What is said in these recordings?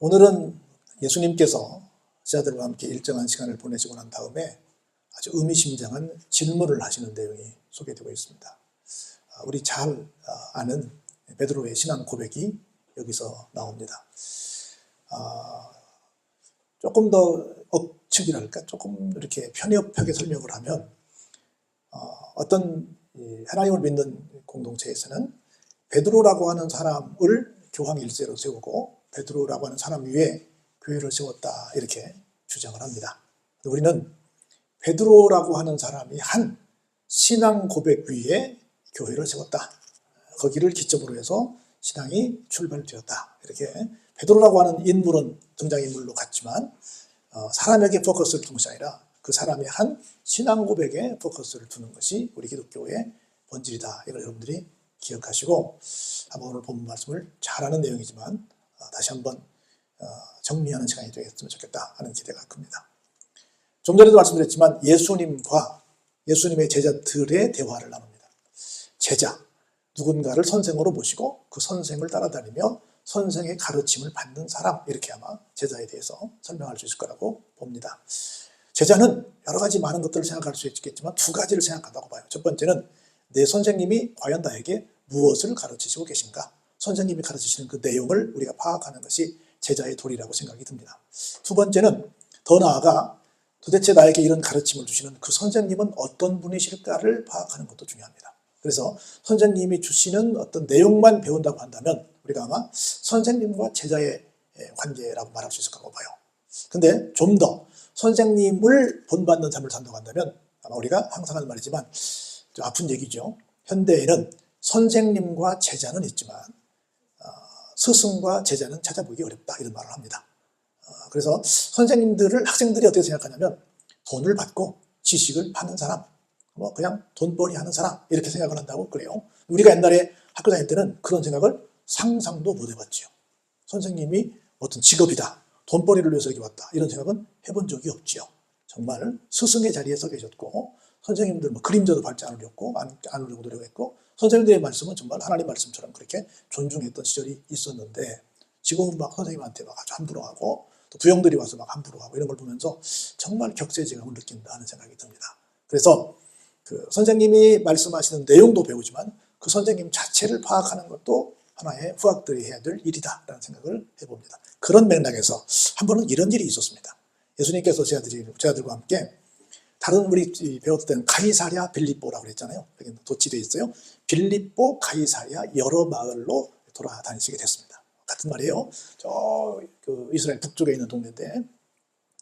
오늘은 예수님께서 제자들과 함께 일정한 시간을 보내시고 난 다음에 아주 의미심장한 질문을 하시는 내용이 소개되고 있습니다. 우리 잘 아는 베드로의 신앙 고백이 여기서 나옵니다. 조금 더 억측이랄까, 조금 이렇게 편협하게 설명을 하면 어떤 하나님을 믿는 공동체에서는 베드로라고 하는 사람을 교황 일세로 세우고 베드로라고 하는 사람 위에 교회를 세웠다, 이렇게 주장을 합니다. 우리는 베드로라고 하는 사람이 한 신앙 고백 위에 교회를 세웠다, 거기를 기점으로 해서 신앙이 출발되었다, 이렇게. 베드로라고 하는 인물은 등장인물로 같지만 사람에게 포커스를 둔 것이 아니라 그 사람이 한 신앙 고백에 포커스를 두는 것이 우리 기독교의 본질이다, 이걸 여러분들이 기억하시고, 한번 오늘 본문 말씀을 잘하는 내용이지만 다시 한번 정리하는 시간이 되겠으면 좋겠다 하는 기대가 큽니다. 좀 전에도 말씀드렸지만 예수님과 예수님의 제자들의 대화를 나눕니다. 제자, 누군가를 선생으로 모시고 그 선생을 따라다니며 선생의 가르침을 받는 사람, 이렇게 아마 제자에 대해서 설명할 수 있을 거라고 봅니다. 제자는 여러 가지 많은 것들을 생각할 수 있겠지만 두 가지를 생각한다고 봐요. 첫 번째는 내 선생님이 과연 나에게 무엇을 가르치시고 계신가, 선생님이 가르치시는 그 내용을 우리가 파악하는 것이 제자의 도리라고 생각이 듭니다. 두 번째는 더 나아가 도대체 나에게 이런 가르침을 주시는 그 선생님은 어떤 분이실까를 파악하는 것도 중요합니다. 그래서 선생님이 주시는 어떤 내용만 배운다고 한다면 우리가 아마 선생님과 제자의 관계라고 말할 수 있을 거라고 봐요. 근데 좀 더 선생님을 본받는 삶을 산다고 한다면 아마 우리가 항상 하는 말이지만 좀 아픈 얘기죠. 현대에는 선생님과 제자는 있지만 스승과 제자는 찾아보기 어렵다, 이런 말을 합니다. 그래서 선생님들을 학생들이 어떻게 생각하냐면 돈을 받고 지식을 파는 사람, 그냥 돈벌이 하는 사람, 이렇게 생각을 한다고 그래요. 우리가 옛날에 학교 다닐 때는 그런 생각을 상상도 못 해봤죠. 선생님이 어떤 직업이다, 돈벌이를 위해서 여기 왔다, 이런 생각은 해본 적이 없죠. 정말 스승의 자리에 서 계셨고 선생님들 그림자도 밟지 않으려고 노력했고 선생님들의 말씀은 정말 하나님 말씀처럼 그렇게 존중했던 시절이 있었는데 지금은 막 선생님한테 막 아주 함부로 하고 또 부형들이 와서 막 함부로 하고 이런 걸 보면서 정말 격세지감을 느낀다 하는 생각이 듭니다. 그래서 그 선생님이 말씀하시는 내용도 배우지만 그 선생님 자체를 파악하는 것도 하나의 후학들이 해야 될 일이다라는 생각을 해봅니다. 그런 맥락에서 한 번은 이런 일이 있었습니다. 예수님께서 제자들과 함께 다른 우리 배웠을 때는 가이사랴 빌립보라고 그랬잖아요. 여기 도치되어 있어요. 빌립보, 가이사랴 여러 마을로 돌아다니시게 됐습니다. 같은 말이에요. 그 이스라엘 북쪽에 있는 동네인데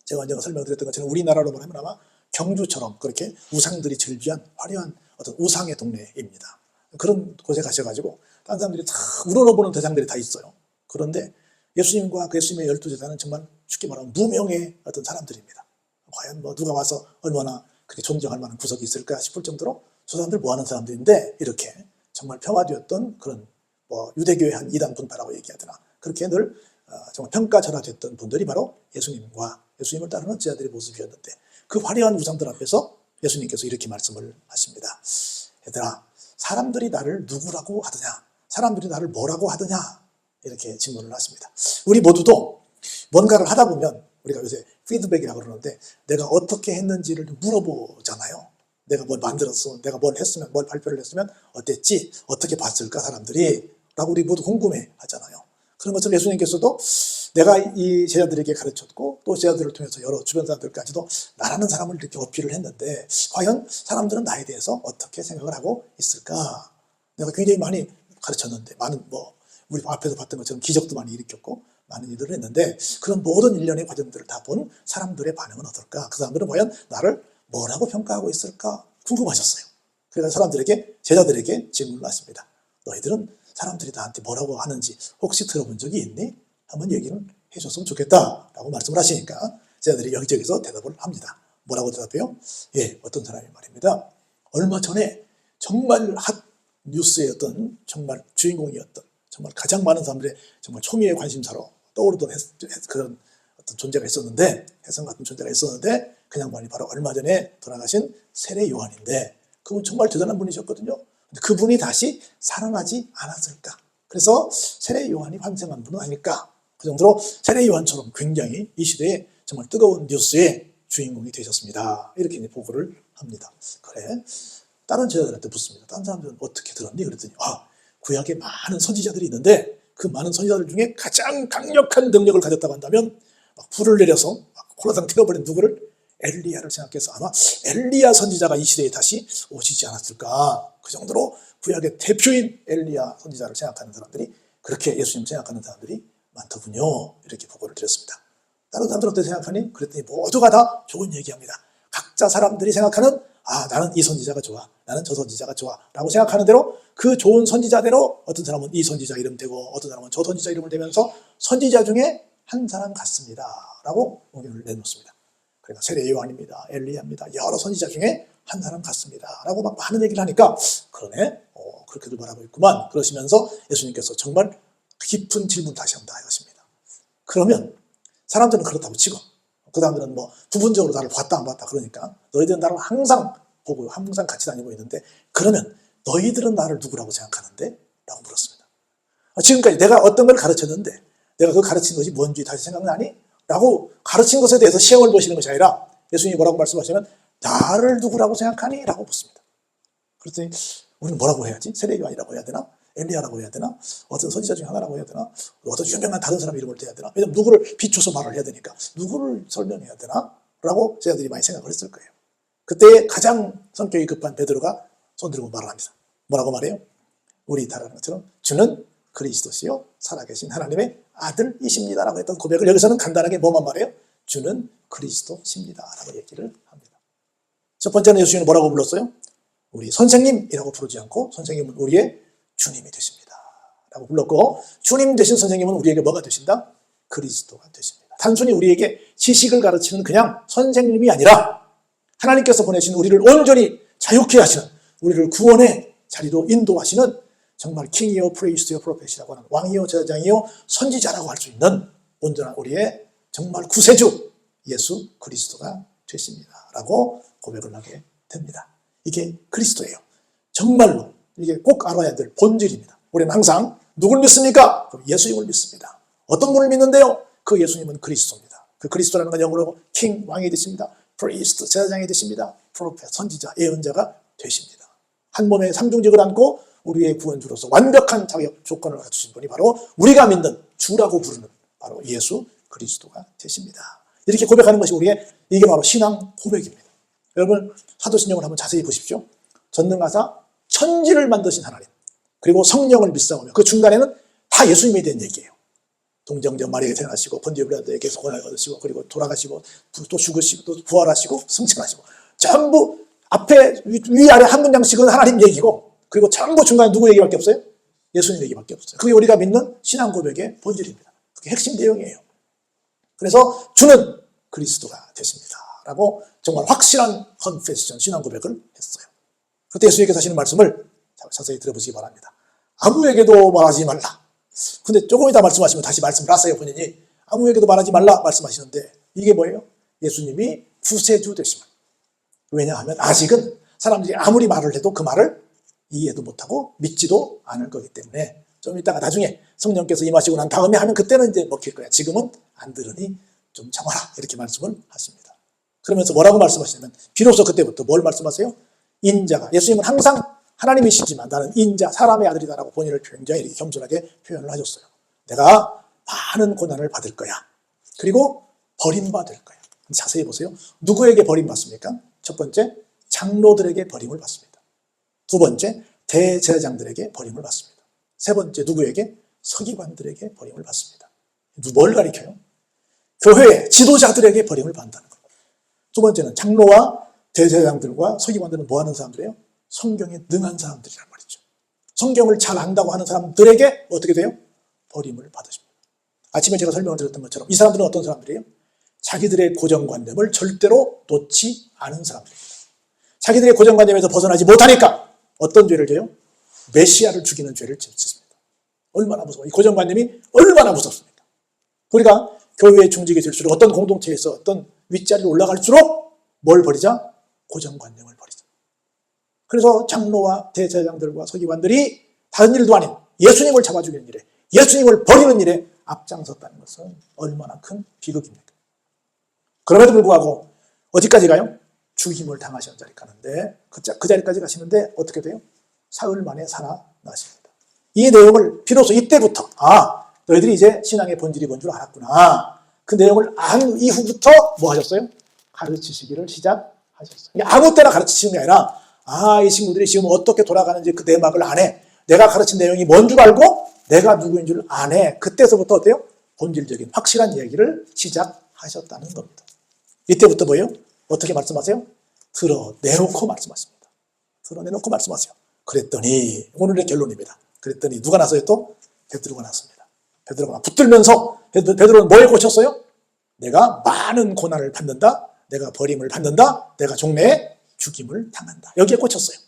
제가 언젠가 설명드렸던 것처럼 우리나라로 말하면 아마 경주처럼 그렇게 우상들이 즐비한 화려한 어떤 우상의 동네입니다. 그런 곳에 가셔가지고 다른 사람들이 다 우러러보는 대상들이 다 있어요. 그런데 예수님과 그 예수님의 12제자는 정말 쉽게 말하면 무명의 어떤 사람들입니다. 과연 누가 와서 얼마나 그렇게 존경할 만한 구석이 있을까 싶을 정도로 저 사람들 뭐 하는 사람들인데, 이렇게 정말 평화되었던 그런 유대교의 한 이단 분파라고 얘기하더나 그렇게 늘 정말 평가절하됐던 분들이 바로 예수님과 예수님을 따르는 제자들의 모습이었는데, 그 화려한 우상들 앞에서 예수님께서 이렇게 말씀을 하십니다. 얘들아, 사람들이 나를 누구라고 하더냐, 사람들이 나를 뭐라고 하더냐, 이렇게 질문을 하십니다. 우리 모두도 뭔가를 하다 보면 우리가 요새 피드백이라고 그러는데 내가 어떻게 했는지를 물어보잖아요. 내가 뭘 만들었어, 내가 뭘 했으면, 뭘 발표를 했으면 어땠지, 어떻게 봤을까 사람들이, 라고 우리 모두 궁금해 하잖아요. 그런 것처럼 예수님께서도 내가 이 제자들에게 가르쳤고 또 제자들을 통해서 여러 주변 사람들까지도 나라는 사람을 이렇게 어필을 했는데 과연 사람들은 나에 대해서 어떻게 생각을 하고 있을까. 내가 굉장히 많이 가르쳤는데 많은 우리 앞에서 봤던 것처럼 기적도 많이 일으켰고 많은 일들을 했는데 그런 모든 일련의 과정들을 다 본 사람들의 반응은 어떨까, 그 사람들은 과연 나를 뭐라고 평가하고 있을까 궁금하셨어요. 그래서 제자들에게 질문을 하십니다. 너희들은 사람들이 나한테 뭐라고 하는지 혹시 들어본 적이 있니? 한번 얘기는 해줬으면 좋겠다라고 말씀을 하시니까 제자들이 여기저기서 대답을 합니다. 뭐라고 대답해요? 예, 어떤 사람이 말입니다. 얼마 전에 정말 핫 뉴스의 어떤 정말 주인공이었던, 정말 가장 많은 사람들의 정말 초미의 관심사로 떠오르던 그런 어떤 존재가 있었는데, 혜성 같은 존재가 있었는데 그 양반이 바로 얼마 전에 돌아가신 세례 요한인데 그분 정말 대단한 분이셨거든요. 근데 그분이 다시 살아나지 않았을까? 그래서 세례 요한이 환생한 분은 아닐까? 그 정도로 세례 요한처럼 굉장히 이 시대에 정말 뜨거운 뉴스의 주인공이 되셨습니다. 이렇게 이제 보고를 합니다. 그래, 다른 제자들한테 묻습니다. 다른 사람들은 어떻게 들었니? 그랬더니 구약에 많은 선지자들이 있는데 그 많은 선지자들 중에 가장 강력한 능력을 가졌다고 한다면 막 불을 내려서 홀라당 태워버린 누구를? 엘리야를 생각해서 아마 엘리야 선지자가 이 시대에 다시 오시지 않았을까. 그 정도로 구약의 대표인 엘리야 선지자를 생각하는 사람들이, 그렇게 예수님 생각하는 사람들이 많더군요. 이렇게 보고를 드렸습니다. 다른 사람들 어떻게 생각하니? 그랬더니 모두가 다 좋은 얘기합니다. 각자 사람들이 생각하는 나는 이 선지자가 좋아, 나는 저 선지자가 좋아 라고 생각하는 대로 그 좋은 선지자대로 어떤 사람은 이 선지자 이름 대고 어떤 사람은 저 선지자 이름을 대면서 선지자 중에 한 사람 같습니다 라고 의견을 내놓습니다. 그러니까 세례 요한입니다, 엘리야입니다, 여러 선지자 중에 한 사람 같습니다 라고 막 많은 얘기를 하니까 그러네, 그렇게들 말하고 있구만. 그러시면서 예수님께서 정말 깊은 질문을 다시 한번 하십니다. 그러면 사람들은 그렇다고 치고 그 사람들은 뭐 부분적으로 나를 봤다 안 봤다 그러니까 너희들은 나를 항상 보고 항상 같이 다니고 있는데 그러면 너희들은 나를 누구라고 생각하는데? 라고 물었습니다. 지금까지 내가 어떤 걸 가르쳤는데 내가 그 가르친 것이 뭔지 다시 생각나니? 라고 가르친 것에 대해서 시험을 보시는 것이 아니라 예수님이 뭐라고 말씀하시면 나를 누구라고 생각하니? 라고 묻습니다. 그랬더니 우리는 뭐라고 해야지? 세례 요한이라고 해야 되나? 엘리야라고 해야 되나? 어떤 선지자 중 하나라고 해야 되나? 어떤 유명한 다른 사람 이름을 대야 되나? 왜냐면 누구를 비춰서 말을 해야 되니까 누구를 설명해야 되나? 라고 제자들이 많이 생각을 했을 거예요. 그때 가장 성격이 급한 베드로가 손 들고 말을 합니다. 뭐라고 말해요? 우리 다 아는 것처럼 주는 그리스도시요 살아계신 하나님의 아들이십니다 라고 했던 고백을 여기서는 간단하게 뭐만 말해요? 주는 그리스도십니다 라고 얘기를 합니다. 첫 번째는 예수님은 뭐라고 불렀어요? 우리 선생님이라고 부르지 않고 선생님은 우리의 주님이 되십니다 라고 불렀고, 주님 되신 선생님은 우리에게 뭐가 되신다? 그리스도가 되십니다. 단순히 우리에게 지식을 가르치는 그냥 선생님이 아니라 하나님께서 보내신 우리를 온전히 자유케 하시는, 우리를 구원의 자리로 인도하시는 정말 킹이요 프리스트요 프로페시라고 하는 왕이요 제사장이요 선지자라고 할 수 있는 온전한 우리의 정말 구세주 예수 그리스도가 되십니다 라고 고백을 하게 됩니다. 이게 그리스도예요. 정말로 이게 꼭 알아야 될 본질입니다. 우리는 항상 누굴 믿습니까? 예수님을 믿습니다. 어떤 분을 믿는데요? 그 예수님은 그리스도입니다. 그 그리스도라는 건 영어로 킹, 왕이 되십니다. 프리스트, 제사장이 되십니다. 프로페트, 선지자, 예언자가 되십니다. 한 몸에 삼중직을 안고 우리의 구원주로서 완벽한 자격 조건을 갖추신 분이 바로 우리가 믿는 주라고 부르는 바로 예수 그리스도가 되십니다. 이렇게 고백하는 것이 이게 바로 신앙 고백입니다. 여러분 사도신경을 한번 자세히 보십시오. 전능하사 천지를 만드신 하나님, 그리고 성령을 믿사오며 그 중간에는 다 예수님에 대한 얘기예요. 동정녀 마리아에 태어나시고 본디오 빌라도에게서 고난을 받으시고 그리고 돌아가시고 또 죽으시고 또 부활하시고 승천하시고 전부 앞에 위아래 한 문장씩은 하나님 얘기고 그리고 전부 중간에 누구 얘기밖에 없어요? 예수님 얘기밖에 없어요. 그게 우리가 믿는 신앙 고백의 본질입니다. 그게 핵심 내용이에요. 그래서 주는 그리스도가 되십니다 라고 정말 확실한 컨페션 신앙 고백을 했어요. 그때 예수님께서 하시는 말씀을 자세히 들어보시기 바랍니다. 아무에게도 말하지 말라. 근데 조금 이따 말씀하시면 다시 말씀을 하세요. 본인이 아무에게도 말하지 말라 말씀하시는데 이게 뭐예요? 예수님이 구세주 되심을. 왜냐하면 아직은 사람들이 아무리 말을 해도 그 말을 이해도 못하고 믿지도 않을 거기 때문에 좀 이따가 나중에 성령께서 임하시고 난 다음에 하면 그때는 이제 먹힐 거야. 지금은 안 들으니 좀 참아라 이렇게 말씀을 하십니다. 그러면서 뭐라고 말씀하시냐면 비로소 그때부터 뭘 말씀하세요? 인자가, 예수님은 항상 하나님이시지만 나는 인자, 사람의 아들이다라고 본인을 굉장히 이렇게 겸손하게 표현을 하셨어요. 내가 많은 고난을 받을 거야. 그리고 버림받을 거야. 자세히 보세요. 누구에게 버림받습니까? 첫 번째, 장로들에게 버림을 받습니다. 두 번째, 대제사장들에게 버림을 받습니다. 세 번째, 누구에게? 서기관들에게 버림을 받습니다. 뭘 가리켜요? 교회의 지도자들에게 버림을 받는다는 거예요. 두 번째는 장로와 대제사장들과 서기관들은 뭐 하는 사람들이에요? 성경에 능한 사람들이란 말이죠. 성경을 잘 안다고 하는 사람들에게 어떻게 돼요? 버림을 받으십니다. 아침에 제가 설명을 드렸던 것처럼 이 사람들은 어떤 사람들이에요? 자기들의 고정관념을 절대로 놓지 않은 사람들입니다. 자기들의 고정관념에서 벗어나지 못하니까 어떤 죄를 져요? 메시아를 죽이는 죄를 짓습니다. 얼마나 무서워요. 이 고정관념이 얼마나 무섭습니까? 우리가 교회에 중직이 될수록 어떤 공동체에서 어떤 윗자리로 올라갈수록 뭘 버리자? 고정관념을 버리자. 그래서 장로와 대제사장들과 서기관들이 다른 일도 아닌 예수님을 잡아 죽이는 일에, 예수님을 버리는 일에 앞장섰다는 것은 얼마나 큰 비극입니까? 그럼에도 불구하고 어디까지 가요? 죽임을 당하시는 자리 가는데 그 자리까지 가시는데 어떻게 돼요? 사흘 만에 살아나십니다. 이 내용을 비로소 이때부터 너희들이 이제 신앙의 본질이 뭔 줄 알았구나. 그 내용을 안 이후부터 뭐 하셨어요? 가르치시기를 시작하셨어요. 아무 때나 가르치시는 게 아니라 이 친구들이 지금 어떻게 돌아가는지 그 내막을 아네. 내가 가르친 내용이 뭔 줄 알고 내가 누구인 줄 아네. 그때서부터 어때요? 본질적인 확실한 얘기를 시작하셨다는 겁니다. 이때부터 뭐예요? 어떻게 말씀하세요? 드러내놓고 말씀하십니다. 드러내놓고 말씀하세요. 그랬더니 오늘의 결론입니다. 그랬더니 누가 나서요 또? 베드로가 나섭니다. 베드로가 붙들면서 베드로는 뭐에 꽂혔어요? 내가 많은 고난을 받는다. 내가 버림을 받는다. 내가 종래에 죽임을 당한다. 여기에 꽂혔어요.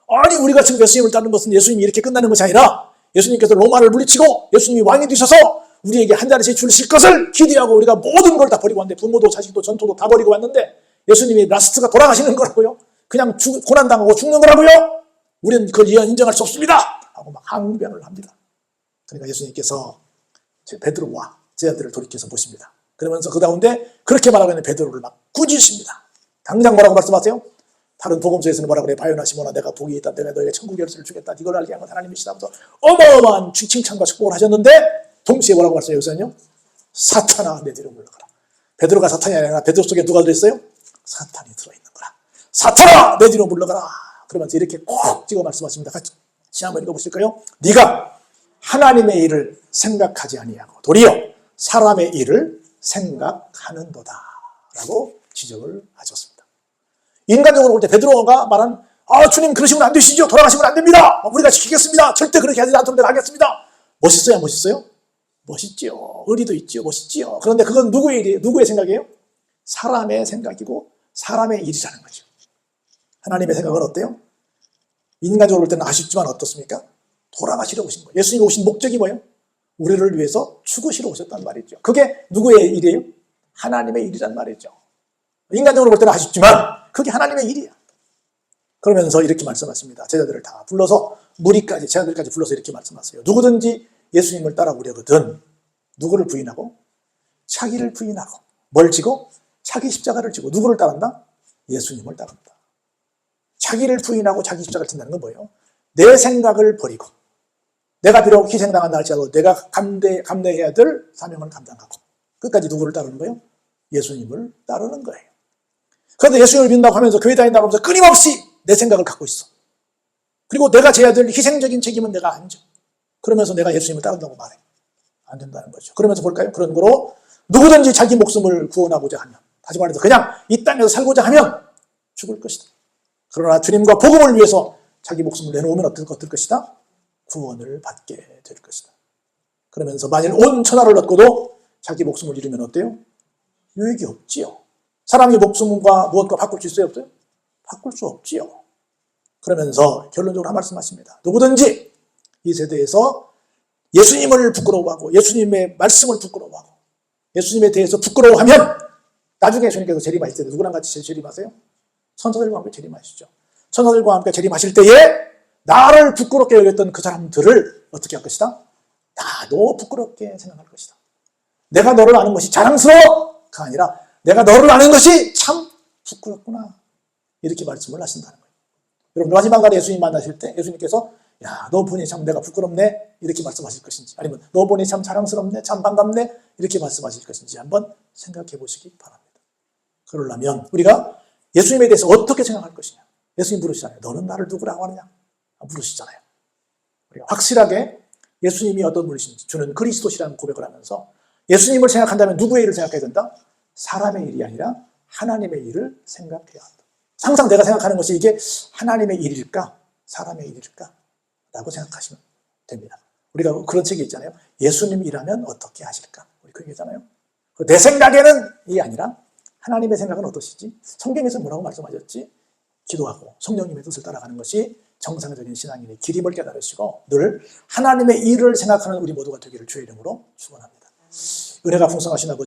아니 우리가 지금 예수님을 따르는 것은 예수님이 이렇게 끝나는 것이 아니라 예수님께서 로마를 물리치고 예수님이 왕이 되셔서 우리에게 한 자리씩 주실 것을 기대하고 우리가 모든 걸 다 버리고 왔는데 부모도 자식도 전토도 다 버리고 왔는데 예수님이 라스트가 돌아가시는 거라고요. 그냥 고난당하고 죽는 거라고요. 우리는 그걸 인정할 수 없습니다 하고 막 항변을 합니다. 그러니까 예수님께서 베드로와 제자들을 돌이켜서 보십니다. 그러면서 그 가운데 그렇게 말하고 있는 베드로를 막 꾸짖으십니다. 당장 뭐라고 말씀하세요? 다른 복음서에서는 뭐라고 그래요? 바요나 시몬아 내가 복이 있다. 내가 너에게 천국의 열쇠를 주겠다. 이걸 알게 한 건 하나님이시다. 하면서 어마어마한 칭찬과 축복을 하셨는데 동시에 뭐라고 말씀해요? 여기서는요. 사탄아 내 뒤로 물러가라. 베드로가 사탄이 아니라 베드로 속에 누가 들어있어요? 사탄이 들어있는 거라. 사탄아 내 뒤로 물러가라. 그러면서 이렇게 꼭 찍어 말씀하십니다. 같이 한번 읽어보실까요? 네가 하나님의 일을 생각하지 아니하고 도리어 사람의 일을 생각하는도다 라고 지적을 하셨습니다. 인간적으로 볼 때 베드로가 말한 주님 그러시면 안 되시죠. 돌아가시면 안 됩니다. 우리가 지키겠습니다. 절대 그렇게 하지 않도록 내가 하겠습니다. 멋있어요? 멋있어요? 멋있지요. 의리도 있지요. 멋있지요. 그런데 그건 누구의 일이에요? 누구의 생각이에요? 사람의 생각이고 사람의 일이라는 거죠. 하나님의 생각은 어때요? 인간적으로 볼 때는 아쉽지만 어떻습니까? 돌아가시러 오신 거예요. 예수님이 오신 목적이 뭐예요? 우리를 위해서 죽으시러 오셨단 말이죠. 그게 누구의 일이에요? 하나님의 일이란 말이죠. 인간적으로 볼 때는 아쉽지만 그게 하나님의 일이야. 그러면서 이렇게 말씀하십니다. 제자들을 다 불러서 제자들까지 불러서 이렇게 말씀하세요. 누구든지 예수님을 따라오려거든 누구를 부인하고 자기를 부인하고 뭘 지고 자기 십자가를 지고 누구를 따른다? 예수님을 따른다. 자기를 부인하고 자기 십자가를 진다는 건 뭐예요? 내 생각을 버리고 내가 비록 희생당한다 할지라도 내가 감내해야 될 사명을 감당하고 끝까지 누구를 따르는 거예요? 예수님을 따르는 거예요. 그런데 예수님을 믿는다고 하면서 교회 다닌다고 하면서 끊임없이 내 생각을 갖고 있어. 그리고 내가 져야 될 희생적인 책임은 내가 안 져. 그러면서 내가 예수님을 따른다고 말해. 안 된다는 거죠. 그러면서 볼까요? 그런 거로 누구든지 자기 목숨을 구원하고자 하면, 다시 말해서 그냥 이 땅에서 살고자 하면 죽을 것이다. 그러나 주님과 복음을 위해서 자기 목숨을 내놓으면 어떨 것이다? 구원을 받게 될 것이다. 그러면서 만일 온 천하를 얻고도 자기 목숨을 잃으면 어때요? 유익이 없지요. 사람이 목숨과 무엇과 바꿀 수 있어요? 없어요? 바꿀 수 없지요. 그러면서 결론적으로 한 말씀하십니다. 누구든지 이 세대에서 예수님을 부끄러워하고 예수님의 말씀을 부끄러워하고 예수님에 대해서 부끄러워하면 나중에 예수님께서 재림하실 때 누구랑 같이 재림하세요? 천사들과 함께 재림하시죠. 천사들과 함께 재림하실 때에 나를 부끄럽게 여겼던 그 사람들을 어떻게 할 것이다? 나도 부끄럽게 생각할 것이다. 내가 너를 아는 것이 자랑스러워가 아니라 내가 너를 아는 것이 참 부끄럽구나. 이렇게 말씀을 하신다는 거예요. 여러분 마지막 날에 예수님 만나실 때 예수님께서 야, 너 보니 참 내가 부끄럽네 이렇게 말씀하실 것인지 아니면 너 보니 참 자랑스럽네 참 반갑네 이렇게 말씀하실 것인지 한번 생각해 보시기 바랍니다. 그러려면 우리가 예수님에 대해서 어떻게 생각할 것이냐. 예수님 물으시잖아요. 너는 나를 누구라고 하느냐 물으시잖아요. 우리가 확실하게 예수님이 어떤 분이신지 주는 그리스도시라는 고백을 하면서 예수님을 생각한다면 누구의 일을 생각해야 된다? 사람의 일이 아니라 하나님의 일을 생각해야 한다. 항상 내가 생각하는 것이 이게 하나님의 일일까? 사람의 일일까? 라고 생각하시면 됩니다. 우리가 그런 책이 있잖아요. 예수님이 일하면 어떻게 하실까? 우리 그 얘기잖아요. 내 생각에는 이게 아니라 하나님의 생각은 어떠시지? 성경에서 뭐라고 말씀하셨지? 기도하고 성령님의 뜻을 따라가는 것이 정상적인 신앙인의 길임을 깨달으시고 늘 하나님의 일을 생각하는 우리 모두가 되기를 주의 이름으로 축원합니다. 은혜가 풍성하신 아버지